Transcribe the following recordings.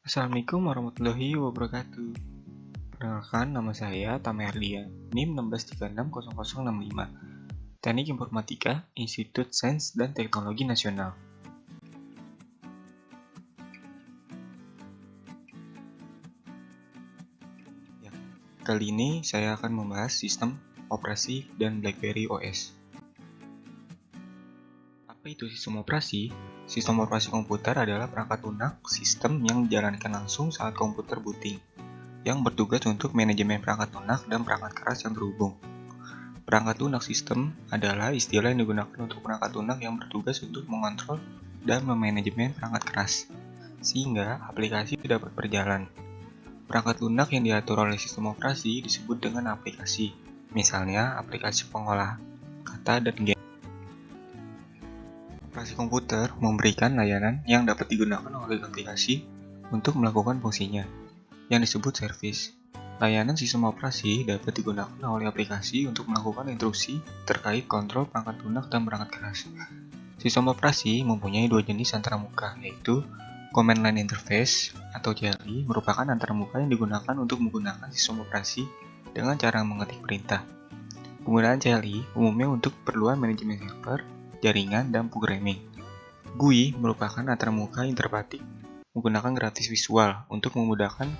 Assalamualaikum warahmatullahi wabarakatuh. Perkenalkan, nama saya Tama Herdian, NIM 16360065, Teknik Informatika, Institut Sains dan Teknologi Nasional. Kali ini saya akan membahas sistem operasi dan BlackBerry OS. Apa itu sistem operasi? Sistem operasi komputer adalah perangkat lunak sistem yang dijalankan langsung saat komputer booting, yang bertugas untuk manajemen perangkat lunak dan perangkat keras yang terhubung. Perangkat lunak sistem adalah istilah yang digunakan untuk perangkat lunak yang bertugas untuk mengontrol dan memanajemen perangkat keras, sehingga aplikasi dapat berjalan. Perangkat lunak yang diatur oleh sistem operasi disebut dengan aplikasi, misalnya aplikasi pengolah kata dan game. Operasi komputer memberikan layanan yang dapat digunakan oleh aplikasi untuk melakukan fungsinya, yang disebut service. Layanan sistem operasi dapat digunakan oleh aplikasi untuk melakukan instruksi terkait kontrol perangkat lunak dan perangkat keras. Sistem operasi mempunyai dua jenis antarmuka, yaitu Command Line Interface atau CLI merupakan antarmuka yang digunakan untuk menggunakan sistem operasi dengan cara mengetik perintah. Penggunaan CLI umumnya untuk keperluan manajemen server, jaringan, dan programming. GUI merupakan antarmuka interpretif menggunakan grafis visual untuk memudahkan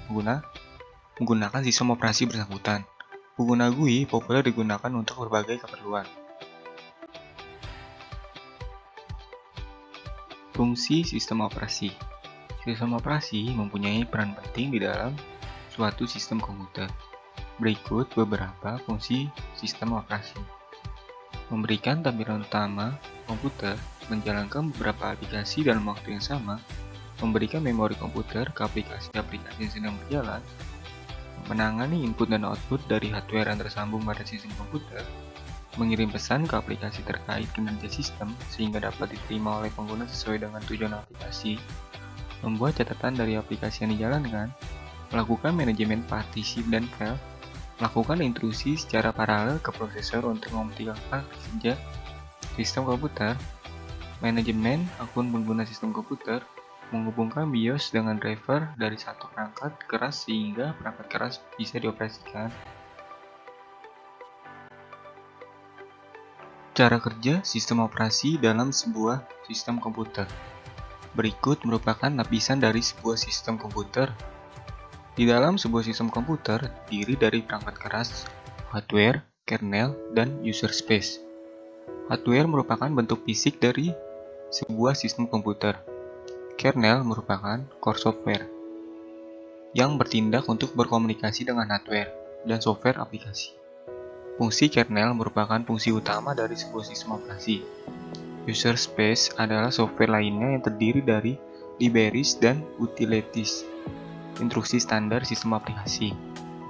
menggunakan sistem operasi bersangkutan. Pengguna GUI populer digunakan untuk berbagai keperluan. Fungsi sistem operasi. Sistem operasi mempunyai peran penting di dalam suatu sistem komputer. Berikut beberapa fungsi sistem operasi. Memberikan tampilan utama komputer, menjalankan beberapa aplikasi dalam waktu yang sama, memberikan memori komputer ke aplikasi-aplikasi yang sedang berjalan, menangani input dan output dari hardware yang tersambung pada sistem komputer, mengirim pesan ke aplikasi terkait kinerja sistem sehingga dapat diterima oleh pengguna sesuai dengan tujuan aplikasi, membuat catatan dari aplikasi yang dijalankan, melakukan manajemen partisi dan file, melakukan intrusi secara paralel ke prosesor untuk mengoptimalkan kerja sistem komputer, manajemen akun pengguna sistem komputer, menghubungkan BIOS dengan driver dari satu perangkat keras sehingga perangkat keras bisa dioperasikan. Cara kerja sistem operasi dalam sebuah sistem komputer. Berikut merupakan lapisan dari sebuah sistem komputer. Di dalam sebuah sistem komputer terdiri dari perangkat keras, hardware, kernel, dan user space. Hardware merupakan bentuk fisik dari sebuah sistem komputer. Kernel merupakan core software yang bertindak untuk berkomunikasi dengan hardware dan software aplikasi. Fungsi kernel merupakan fungsi utama dari sebuah sistem operasi. User space adalah software lainnya yang terdiri dari libraries dan utilities, instruksi standar sistem aplikasi,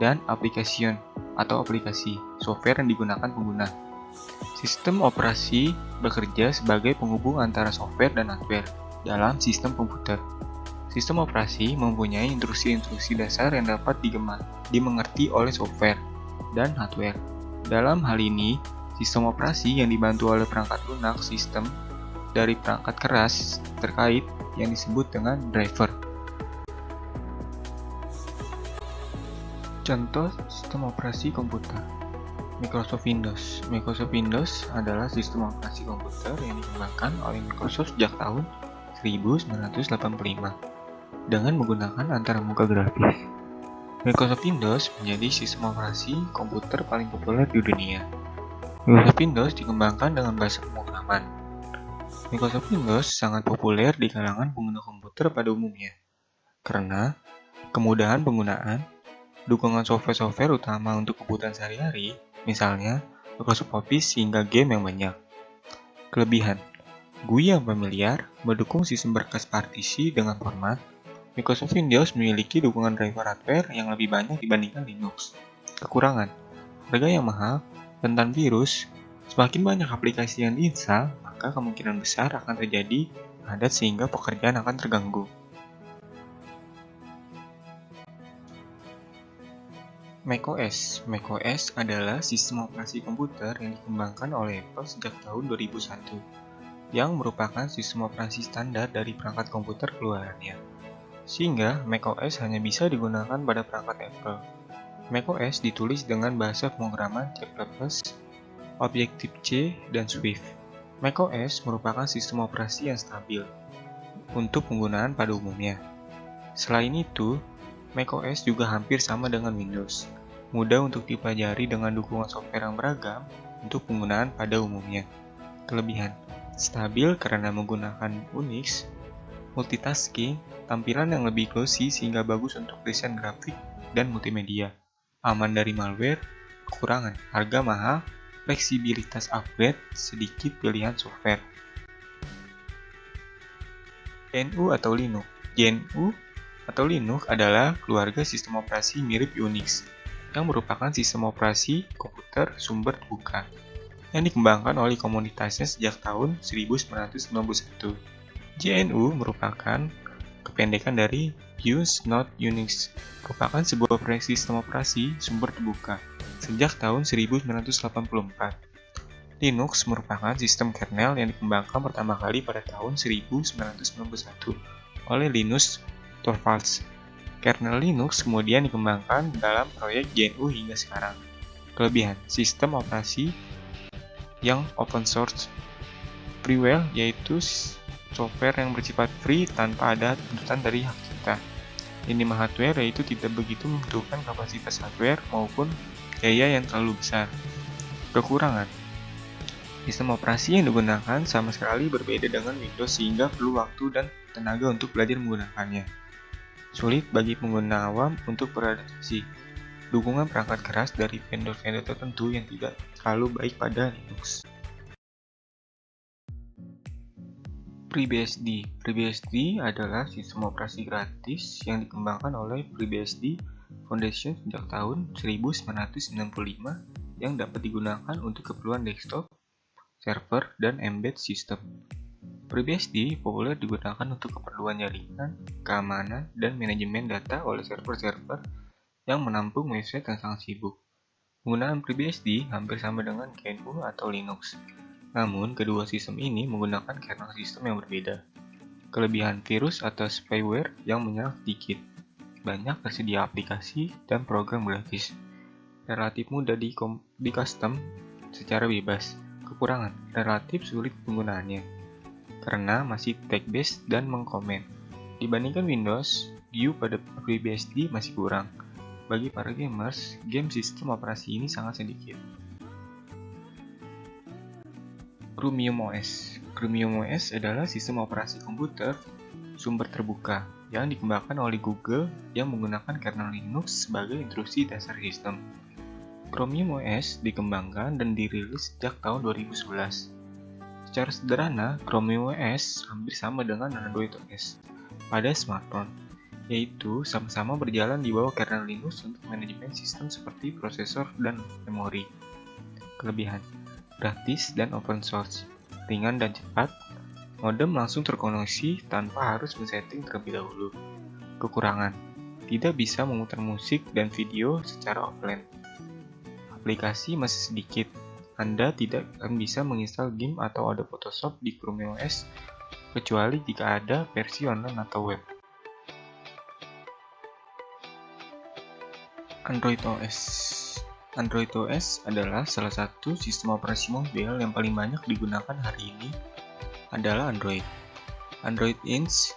dan application atau aplikasi, software yang digunakan pengguna. Sistem operasi bekerja sebagai penghubung antara software dan hardware dalam sistem komputer. Sistem operasi mempunyai instruksi-instruksi dasar yang dapat dimengerti oleh software dan hardware. Dalam hal ini, sistem operasi yang dibantu oleh perangkat lunak sistem dari perangkat keras terkait yang disebut dengan driver. Contoh sistem operasi komputer. Microsoft Windows. Microsoft Windows adalah sistem operasi komputer yang dikembangkan oleh Microsoft sejak tahun 1985 dengan menggunakan antarmuka grafis. Microsoft Windows menjadi sistem operasi komputer paling populer di dunia. Microsoft Windows dikembangkan dengan bahasa pemrograman. Microsoft Windows sangat populer di kalangan pengguna komputer pada umumnya karena kemudahan penggunaan, dukungan software-software utama untuk kebutuhan sehari-hari, misalnya Microsoft Office hingga game yang banyak. Kelebihan, GUI yang familiar, mendukung sistem berkas partisi dengan format. Microsoft Windows memiliki dukungan driver hardware yang lebih banyak dibandingkan Linux. Kekurangan, harga yang mahal, rentan virus. Semakin banyak aplikasi yang diinstal, maka kemungkinan besar akan terjadi ngadat sehingga pekerjaan akan terganggu. macOS. macOS adalah sistem operasi komputer yang dikembangkan oleh Apple sejak tahun 2001, yang merupakan sistem operasi standar dari perangkat komputer keluarannya. sehingga macOS hanya bisa digunakan pada perangkat Apple. macOS ditulis dengan bahasa pemrograman C++, Objective-C, dan Swift. macOS merupakan sistem operasi yang stabil untuk penggunaan pada umumnya. Selain itu, macOS juga hampir sama dengan Windows, mudah untuk dipelajari dengan dukungan software yang beragam untuk penggunaan pada umumnya. Kelebihan: stabil karena menggunakan Unix, multitasking, tampilan yang lebih glossy sehingga bagus untuk desain grafik dan multimedia, aman dari malware. Kekurangan: harga mahal, fleksibilitas upgrade, sedikit pilihan software. GNU atau Linux. GNU atau Linux adalah keluarga sistem operasi mirip Unix, yang merupakan sistem operasi komputer sumber terbuka, yang dikembangkan oleh komunitasnya sejak tahun 1991. GNU merupakan kependekan dari Use Not Unix, merupakan sebuah sistem operasi sumber terbuka sejak tahun 1984. Linux merupakan sistem kernel yang dikembangkan pertama kali pada tahun 1991 oleh Linus Torvalds. Kernel Linux kemudian dikembangkan dalam proyek GNU hingga sekarang. Kelebihan: sistem operasi yang open source, freeware yaitu software yang bersifat free tanpa ada tuntutan dari hak cipta. Minimal hardware yaitu tidak begitu membutuhkan kapasitas hardware maupun biaya yang terlalu besar. Kekurangan: sistem operasi yang digunakan sama sekali berbeda dengan Windows sehingga perlu waktu dan tenaga untuk belajar menggunakannya. Sulit bagi pengguna awam untuk beradaptasi. Dukungan perangkat keras dari vendor-vendor tertentu yang tidak terlalu baik pada Linux. FreeBSD. FreeBSD adalah sistem operasi gratis yang dikembangkan oleh FreeBSD Foundation sejak tahun 1995 yang dapat digunakan untuk keperluan desktop, server, dan embedded system. FreeBSD populer digunakan untuk keperluan jaringan, keamanan, dan manajemen data oleh server-server yang menampung website yang sangat sibuk. Penggunaan FreeBSD hampir sama dengan GNU atau Linux, namun kedua sistem ini menggunakan kernel sistem yang berbeda. Kelebihan: virus atau spyware yang menyerang sedikit, banyak tersedia aplikasi dan program gratis, relatif mudah di custom secara bebas. Kekurangan: relatif sulit penggunaannya karena masih text-based dan mengkomen. Dibandingkan Windows, view pada FreeBSD masih kurang. Bagi para gamers, game sistem operasi ini sangat sedikit. Chromium OS. Chromium OS adalah sistem operasi komputer sumber terbuka yang dikembangkan oleh Google yang menggunakan kernel Linux sebagai instruksi dasar sistem. Chromium OS dikembangkan dan dirilis sejak tahun 2011. Secara sederhana, Chromium OS hampir sama dengan Android OS pada smartphone, yaitu sama-sama berjalan di bawah kernel Linux untuk manajemen sistem seperti prosesor dan memori. Kelebihan: gratis dan open source, ringan dan cepat, modem langsung terkoneksi tanpa harus men-setting terlebih dahulu. Kekurangan: tidak bisa memutar musik dan video secara offline. Aplikasi masih sedikit. Anda tidak akan bisa menginstal game atau Adobe Photoshop di Chromium OS kecuali jika ada versi online atau web. Android OS. Android OS adalah salah satu sistem operasi mobil yang paling banyak digunakan hari ini adalah Android. Android Inc.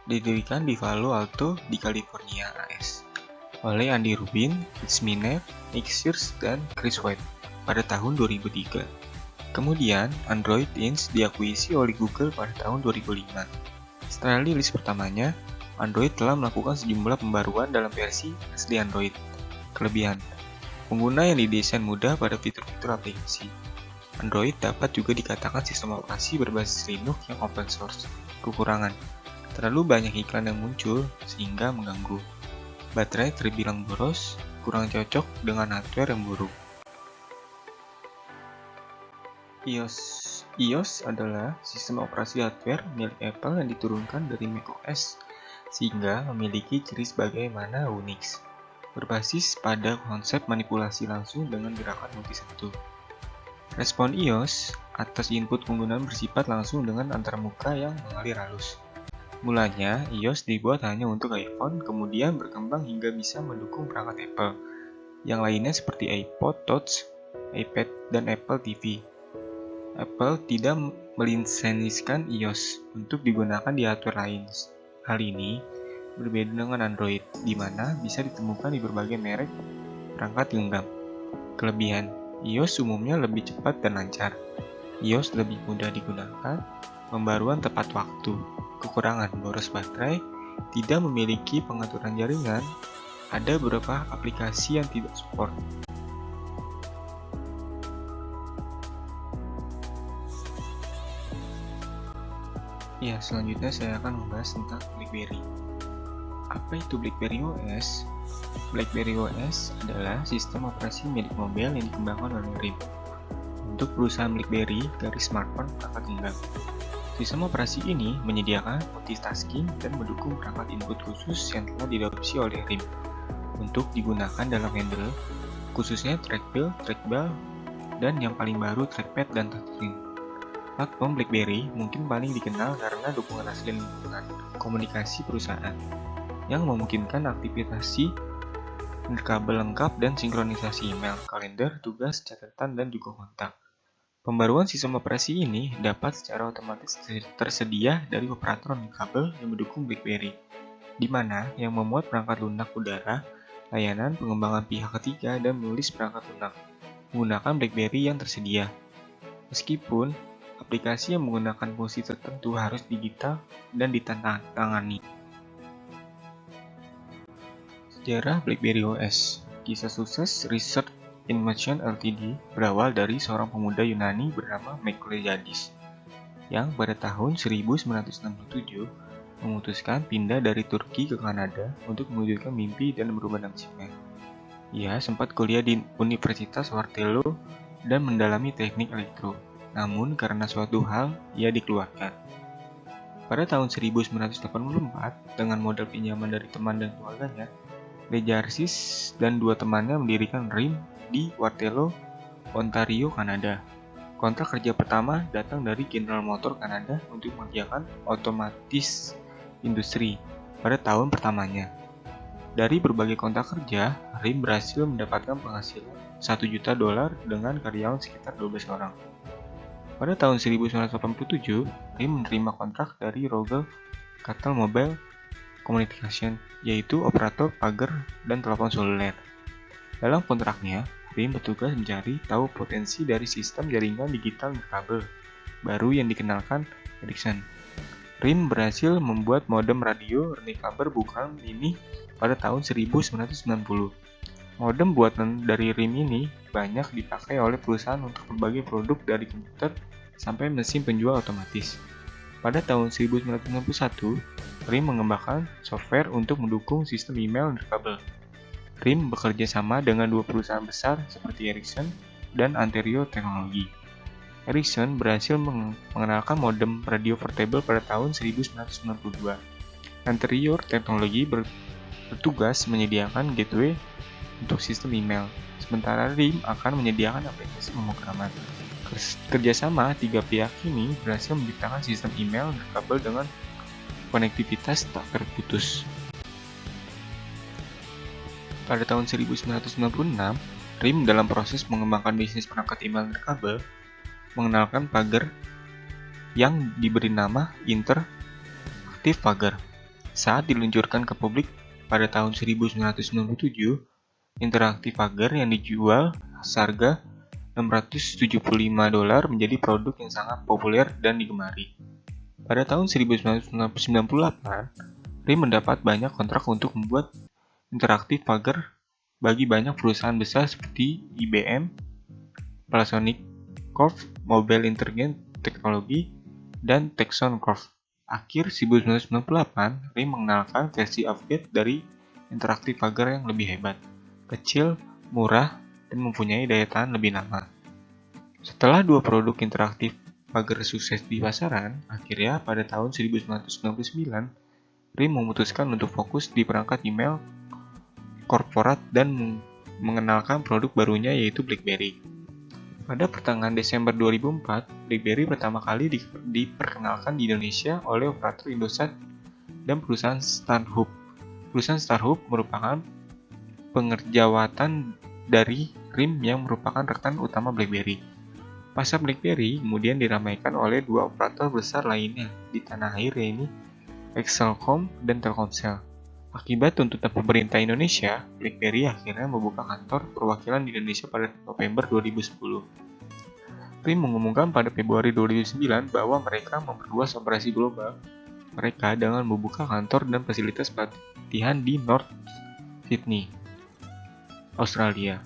didirikan di Palo Alto di California, AS, oleh Andy Rubin, Rich Minaj, Nick Sears, dan Chris White pada tahun 2003. Kemudian, Android Inc. diakuisisi oleh Google pada tahun 2005. Setelah rilis pertamanya, Android telah melakukan sejumlah pembaruan dalam versi asli Android. Kelebihan: pengguna yang didesain mudah pada fitur-fitur aplikasi. Android dapat juga dikatakan sistem operasi berbasis Linux yang open source. Kekurangan: terlalu banyak iklan yang muncul sehingga mengganggu. Baterai terbilang boros, kurang cocok dengan hardware yang buruk. iOS adalah sistem operasi hardware milik Apple yang diturunkan dari macOS sehingga memiliki ciri sebagaimana Unix, berbasis pada konsep manipulasi langsung dengan gerakan multisentuh. Respon iOS atas input penggunaan bersifat langsung dengan antarmuka yang mengalir halus. Mulanya, iOS dibuat hanya untuk iPhone, kemudian berkembang hingga bisa mendukung perangkat Apple. Yang lainnya seperti iPod Touch, iPad, dan Apple TV. Apple tidak melisensikan iOS untuk digunakan di hardware lain. Hal ini berbeda dengan Android, di mana bisa ditemukan di berbagai merek perangkat genggam. Kelebihan, iOS umumnya lebih cepat dan lancar. iOS lebih mudah digunakan, pembaruan tepat waktu. Kekurangan, boros baterai, tidak memiliki pengaturan jaringan, ada beberapa aplikasi yang tidak support. Ya, selanjutnya saya akan membahas tentang BlackBerry. Apa itu BlackBerry OS? BlackBerry OS adalah sistem operasi milik mobil yang dikembangkan oleh RIM untuk perusahaan BlackBerry dari smartphone perangkat genggam. Sistem operasi ini menyediakan multitasking dan mendukung perangkat input khusus yang telah diadopsi oleh RIM untuk digunakan dalam handle, khususnya trackball, dan yang paling baru trackpad dan touchscreen. Platform BlackBerry mungkin paling dikenal karena dukungan asli lingkungan komunikasi perusahaan yang memungkinkan aktivitas nirkabel lengkap dan sinkronisasi email, kalender, tugas, catatan, dan juga kontak. Pembaruan sistem operasi ini dapat secara otomatis tersedia dari operator nirkabel yang mendukung BlackBerry, di mana yang memuat perangkat lunak udara, layanan pengembangan pihak ketiga, dan menulis perangkat lunak menggunakan BlackBerry yang tersedia. Meskipun aplikasi yang menggunakan fungsi tertentu harus digital dan ditandatangani. Sejarah BlackBerry OS. Kisah sukses Research in Motion Ltd. berawal dari seorang pemuda Yunani bernama Michailidis yang pada tahun 1967 memutuskan pindah dari Turki ke Kanada untuk mewujudkan mimpi dan merubah nasibnya. Ia sempat kuliah di Universitas Waterloo dan mendalami teknik elektro. Namun karena suatu hal, ia dikeluarkan. Pada tahun 1984, dengan modal pinjaman dari teman dan keluarganya, Lejarsis dan dua temannya mendirikan RIM di Waterloo, Ontario, Kanada. Kontrak kerja pertama datang dari General Motors Kanada untuk mengerjakan otomatis industri pada tahun pertamanya. Dari berbagai kontrak kerja, RIM berhasil mendapatkan penghasilan $1 juta dengan karyawan sekitar 12 orang. Pada tahun 1987, RIM menerima kontrak dari Rogel Cattle Mobile Communication, yaitu operator pagar dan telepon seluler. Dalam kontraknya, RIM bertugas mencari tahu potensi dari sistem jaringan digital nirkabel baru yang dikenalkan Ericsson. RIM berhasil membuat modem radio nirkabel bukan ini pada tahun 1990. Modem buatan dari RIM ini banyak dipakai oleh perusahaan untuk berbagai produk dari komputer sampai mesin penjual otomatis. Pada tahun 1991, RIM mengembangkan software untuk mendukung sistem email nirkabel. RIM bekerja sama dengan dua perusahaan besar seperti Ericsson dan Anterio Technology. Ericsson berhasil mengenalkan modem radio portable pada tahun 1992. Anterio Technology bertugas menyediakan gateway untuk sistem email, sementara RIM akan menyediakan aplikasi pemrograman. Kerjasama tiga pihak ini berhasil menciptakan sistem email nirkabel dengan konektivitas tak terputus. Pada tahun 1996, RIM dalam proses mengembangkan bisnis perangkat email nirkabel mengenalkan pagar yang diberi nama Interactive Pagar. Saat diluncurkan ke publik pada tahun 1997, Interactive Pagar yang dijual seharga $675 menjadi produk yang sangat populer dan digemari. Pada tahun 1998, RIM mendapat banyak kontrak untuk membuat interaktif pagar bagi banyak perusahaan besar seperti IBM, Panasonic Corp, Mobile Intelligent Technology, dan Texon Corp. Akhir 1998, RIM mengenalkan versi upgrade dari interaktif pagar yang lebih hebat, kecil, murah, dan mempunyai daya tahan lebih lama. Setelah dua produk interaktif pagar sukses di pasaran, akhirnya pada tahun 1999, RIM memutuskan untuk fokus di perangkat email korporat dan mengenalkan produk barunya yaitu BlackBerry. Pada pertengahan Desember 2004, BlackBerry pertama kali diperkenalkan di Indonesia oleh operator Indosat dan perusahaan StarHub. Perusahaan StarHub merupakan pengerjawatan dari RIM yang merupakan rekan utama BlackBerry. Pasar BlackBerry kemudian diramaikan oleh dua operator besar lainnya di tanah air, yaitu Excelcom dan Telkomsel. Akibat tuntutan pemerintah Indonesia, BlackBerry akhirnya membuka kantor perwakilan di Indonesia pada November 2010. RIM mengumumkan pada Februari 2009 bahwa mereka memperluas operasi global mereka dengan membuka kantor dan fasilitas pelatihan di North Sydney, Australia.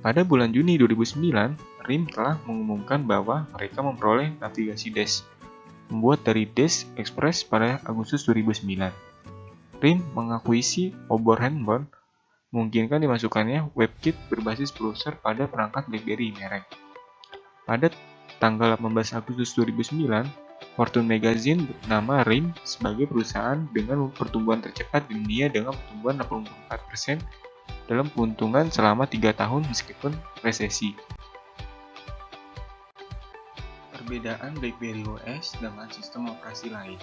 Pada bulan Juni 2009, RIM telah mengumumkan bahwa mereka memperoleh navigasi DES, membuat dari DES Express pada Agustus 2009. RIM mengakuisisi obor handphone, memungkinkan dimasukkannya WebKit berbasis browser pada perangkat BlackBerry merek. Pada tanggal 18 Agustus 2009, Fortune Magazine bernama RIM sebagai perusahaan dengan pertumbuhan tercepat di dunia dengan pertumbuhan 64% dalam keuntungan selama 3 tahun meskipun resesi. Perbedaan BlackBerry OS dengan sistem operasi lain.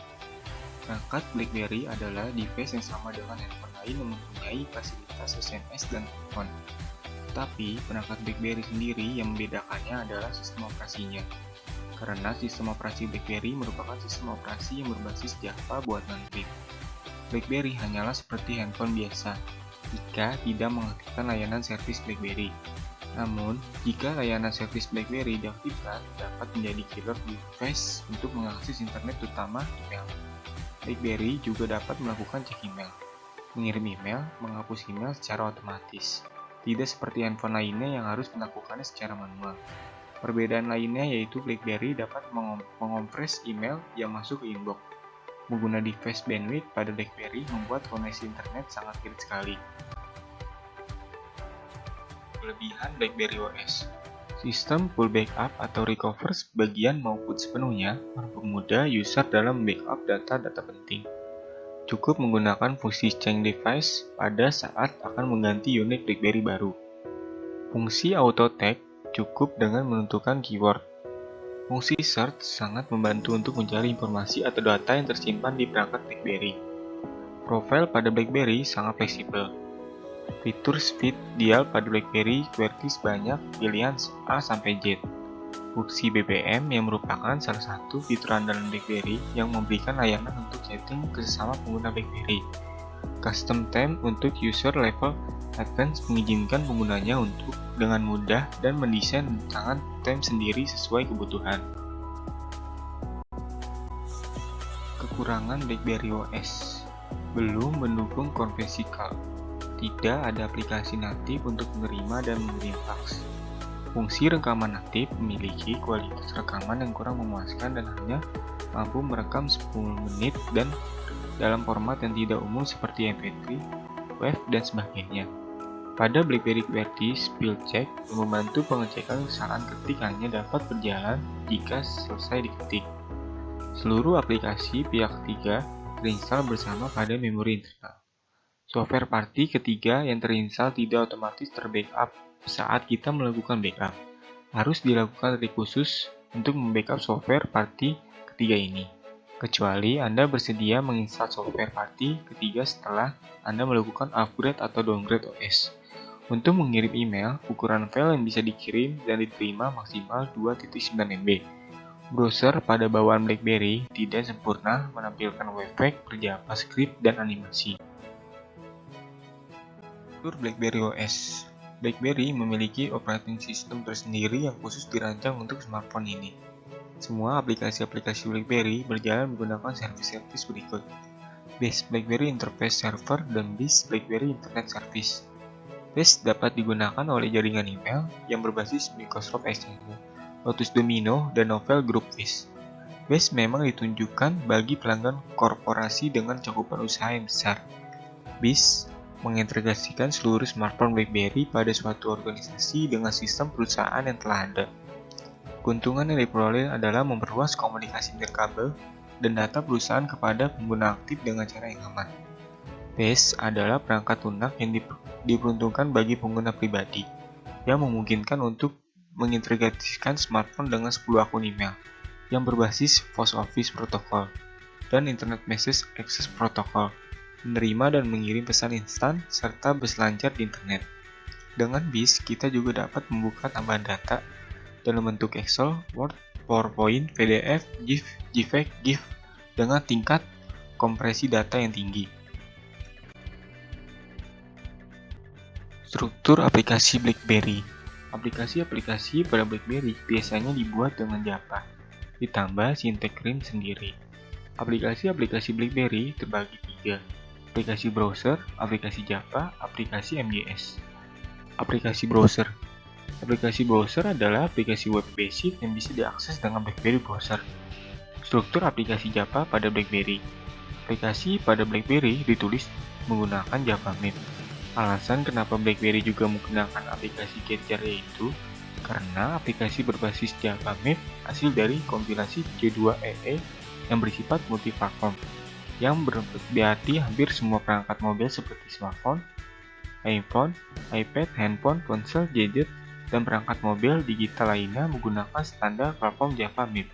Perangkat BlackBerry adalah device yang sama dengan handphone lain yang mempunyai fasilitas SMS dan telepon. Tetapi, perangkat BlackBerry sendiri yang membedakannya adalah sistem operasinya. Karena sistem operasi BlackBerry merupakan sistem operasi yang berbasis Java buatan RIM. BlackBerry hanyalah seperti handphone biasa jika tidak mengaktifkan layanan servis BlackBerry. Namun, jika layanan servis BlackBerry diaktifkan, dapat menjadi killer device untuk mengakses internet terutama email. BlackBerry juga dapat melakukan cek email, mengirim email, menghapus email secara otomatis. Tidak seperti handphone lainnya yang harus melakukannya secara manual. Perbedaan lainnya yaitu BlackBerry dapat mengompres email yang masuk ke inbox. Pengguna device bandwidth pada BlackBerry membuat koneksi internet sangat irit sekali. Kelebihan BlackBerry OS. Sistem full backup atau recover sebagian maupun sepenuhnya mempermudah user dalam backup data-data penting. Cukup menggunakan fungsi change device pada saat akan mengganti unit BlackBerry baru. Fungsi auto tag cukup dengan menentukan keyword. Fungsi search sangat membantu untuk mencari informasi atau data yang tersimpan di perangkat BlackBerry. Profil pada BlackBerry sangat fleksibel. Fitur speed dial pada BlackBerry QWERTY sebanyak pilihan A sampai Z. Fungsi BBM yang merupakan salah satu fitur andalan BlackBerry yang memberikan layanan untuk chatting ke sesama pengguna BlackBerry. Custom theme untuk user level advance mengizinkan penggunanya untuk dengan mudah dan mendesain rancangan theme sendiri sesuai kebutuhan. Kekurangan BlackBerry OS. Belum mendukung konversi call. Tidak ada aplikasi natif untuk menerima dan mengirim fax. Fungsi rekaman natif memiliki kualitas rekaman yang kurang memuaskan dan hanya mampu merekam 10 menit dan dalam format yang tidak umum seperti MP3, WAV, dan sebagainya. Pada BlackBerry QWERTY, spell check yang membantu pengecekan kesalahan ketik hanya dapat berjalan jika selesai diketik. Seluruh aplikasi pihak ketiga terinstall bersama pada memori internal. Software party ketiga yang terinstall tidak otomatis terbackup saat kita melakukan backup. Harus dilakukan trik khusus untuk membackup software party ketiga ini. Kecuali Anda bersedia menginstal software party ketiga setelah Anda melakukan upgrade atau downgrade OS. Untuk mengirim email, ukuran file yang bisa dikirim dan diterima maksimal 2.9 MB. Browser pada bawaan BlackBerry tidak sempurna menampilkan Webpack, JavaScript, dan animasi. Fitur BlackBerry OS. BlackBerry memiliki operating system tersendiri yang khusus dirancang untuk smartphone ini. Semua aplikasi-aplikasi BlackBerry berjalan menggunakan servis-servis berikut: Base BlackBerry Interface Server dan Base BlackBerry Internet Service. Base dapat digunakan oleh jaringan email yang berbasis Microsoft Exchange, Lotus Domino, dan Novell Group Base. Base memang ditunjukkan bagi pelanggan korporasi dengan cakupan usaha yang besar. Base mengintegrasikan seluruh smartphone BlackBerry pada suatu organisasi dengan sistem perusahaan yang telah ada. Keuntungan yang diperoleh adalah memperluas komunikasi nirkabel dan data perusahaan kepada pengguna aktif dengan cara yang aman. Base adalah perangkat lunak yang diperuntukkan bagi pengguna pribadi, yang memungkinkan untuk mengintegrasikan smartphone dengan 10 akun email yang berbasis Post Office Protocol. dan Internet Message Access Protocol, menerima dan mengirim pesan instan, serta berselancar di internet. Dengan BIS, kita juga dapat membuka tambahan data dalam bentuk Excel, Word, PowerPoint, PDF, GIF, JPEG, GIF dengan tingkat kompresi data yang tinggi. Struktur aplikasi BlackBerry. Aplikasi-aplikasi pada BlackBerry biasanya dibuat dengan Java, ditambah sintek RIM sendiri. Aplikasi-aplikasi BlackBerry terbagi tiga: aplikasi browser, aplikasi Java, aplikasi MJS. Aplikasi browser. Aplikasi browser adalah aplikasi web basic yang bisa diakses dengan BlackBerry browser. Struktur aplikasi Java pada BlackBerry. Aplikasi pada BlackBerry ditulis menggunakan Java MIP. Alasan kenapa BlackBerry juga menggunakan aplikasi Catcher yaitu karena aplikasi berbasis Java MIP hasil dari kompilasi J2EE yang bersifat multiplatform, yang berarti hampir semua perangkat mobil seperti smartphone, iPhone, iPad, handphone, ponsel, gadget, dan perangkat mobil digital lainnya menggunakan standar platform Java MIP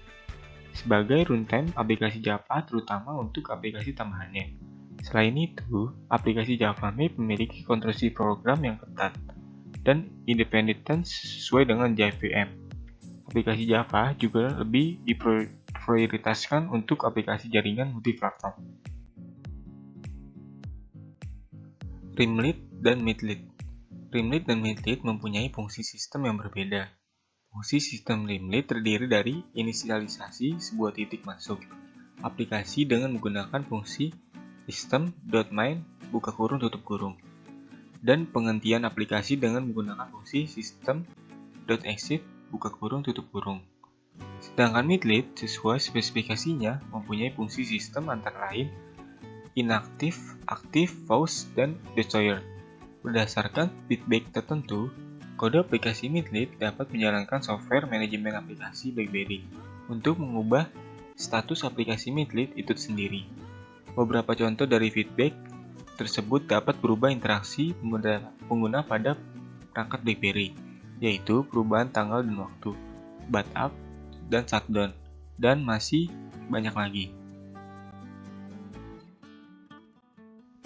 sebagai runtime aplikasi Java, terutama untuk aplikasi tambahannya. Selain itu, aplikasi Java MIP memiliki konstruksi program yang ketat dan independen sesuai dengan JVM. Aplikasi Java juga lebih diprioritaskan untuk aplikasi jaringan multiplatform. Rimlet dan Midlet. Rimlet dan Midlet mempunyai fungsi sistem yang berbeda. Fungsi sistem Rimlet terdiri dari inisialisasi sebuah titik masuk aplikasi dengan menggunakan fungsi system.main buka kurung tutup kurung, dan penghentian aplikasi dengan menggunakan fungsi system.exit buka kurung tutup kurung. Sedangkan Midlet sesuai spesifikasinya mempunyai fungsi sistem antara lain inactive, active, pause, dan desired. Berdasarkan feedback tertentu, kode aplikasi Midlet dapat menjalankan software manajemen aplikasi BlackBerry untuk mengubah status aplikasi Midlet itu sendiri. Beberapa contoh dari feedback tersebut dapat berubah interaksi pengguna pada perangkat BlackBerry, yaitu perubahan tanggal dan waktu, backup, dan shutdown, dan masih banyak lagi.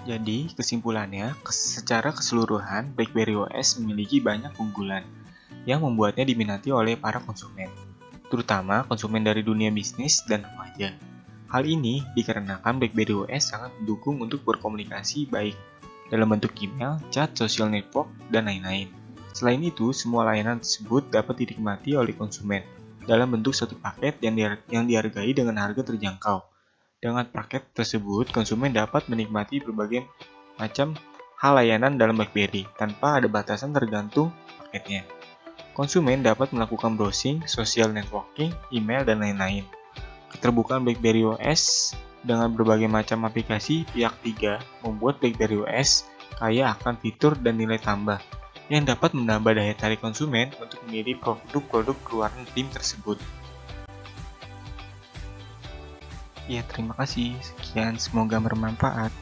Jadi, kesimpulannya, secara keseluruhan, BlackBerry OS memiliki banyak keunggulan yang membuatnya diminati oleh para konsumen, terutama konsumen dari dunia bisnis dan remaja. Hal ini dikarenakan BlackBerry OS sangat mendukung untuk berkomunikasi baik dalam bentuk email, chat, social network, dan lain-lain. Selain itu, semua layanan tersebut dapat dinikmati oleh konsumen dalam bentuk satu paket yang dihargai dengan harga terjangkau. Dengan paket tersebut, konsumen dapat menikmati berbagai macam hal layanan dalam BlackBerry tanpa ada batasan tergantung paketnya. Konsumen dapat melakukan browsing, social networking, email, dan lain-lain. Keterbukaan BlackBerry OS dengan berbagai macam aplikasi pihak ketiga membuat BlackBerry OS kaya akan fitur dan nilai tambah yang dapat menambah daya tarik konsumen untuk memilih produk-produk keluaran tim tersebut. Ya, terima kasih. Sekian, semoga bermanfaat.